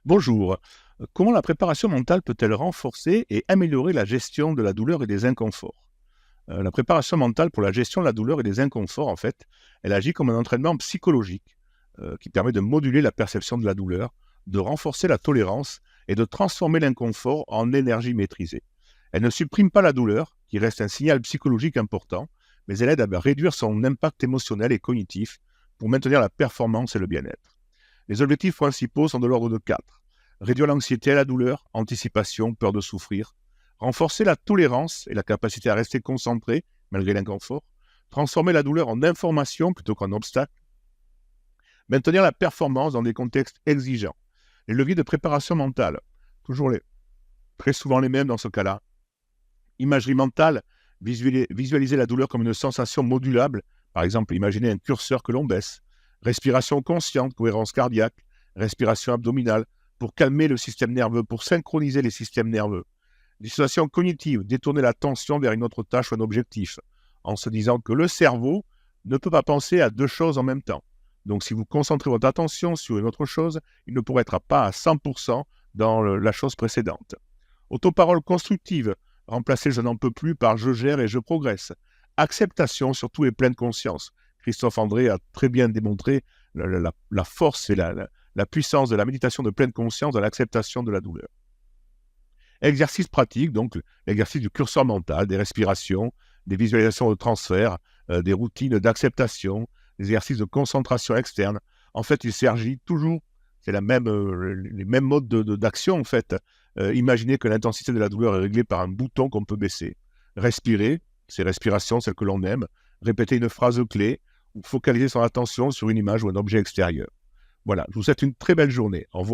Bonjour. Comment la préparation mentale peut-elle renforcer et améliorer la gestion de la douleur et des inconforts? La préparation mentale pour la gestion de la douleur et des inconforts, en fait, elle agit comme un entraînement psychologique qui permet de moduler la perception de la douleur, de renforcer la tolérance et de transformer l'inconfort en énergie maîtrisée. Elle ne supprime pas la douleur, qui reste un signal psychologique important, mais elle aide à réduire son impact émotionnel et cognitif pour maintenir la performance et le bien-être. Les objectifs principaux sont de l'ordre de quatre: réduire l'anxiété et la douleur, anticipation, peur de souffrir, renforcer la tolérance et la capacité à rester concentré malgré l'inconfort, transformer la douleur en information plutôt qu'en obstacle, maintenir la performance dans des contextes exigeants. Les leviers de préparation mentale, toujours très souvent les mêmes dans ce cas-là. Imagerie mentale, visualiser la douleur comme une sensation modulable, par exemple imaginer un curseur que l'on baisse. Respiration consciente, cohérence cardiaque, respiration abdominale, pour calmer le système nerveux, pour synchroniser les systèmes nerveux. Dissociation cognitive, détourner l'attention vers une autre tâche ou un objectif, en se disant que le cerveau ne peut pas penser à deux choses en même temps. Donc si vous concentrez votre attention sur une autre chose, il ne pourra être pas à 100% dans la chose précédente. Autoparole constructive, remplacer je n'en peux plus par je gère et je progresse. Acceptation surtout et pleine conscience. Christophe André a très bien démontré la force et la puissance de la méditation de pleine conscience dans l'acceptation de la douleur. Exercice pratique, donc l'exercice du curseur mental, des respirations, des visualisations de transfert, des routines d'acceptation, des exercices de concentration externe. En fait, il s'agit toujours, c'est les mêmes modes d'action en fait. Imaginez que l'intensité de la douleur est réglée par un bouton qu'on peut baisser. Respirer, ces respirations, celles que l'on aime. Répéter une phrase clé ou focaliser son attention sur une image ou un objet extérieur. Voilà, je vous souhaite une très belle journée. Au revoir.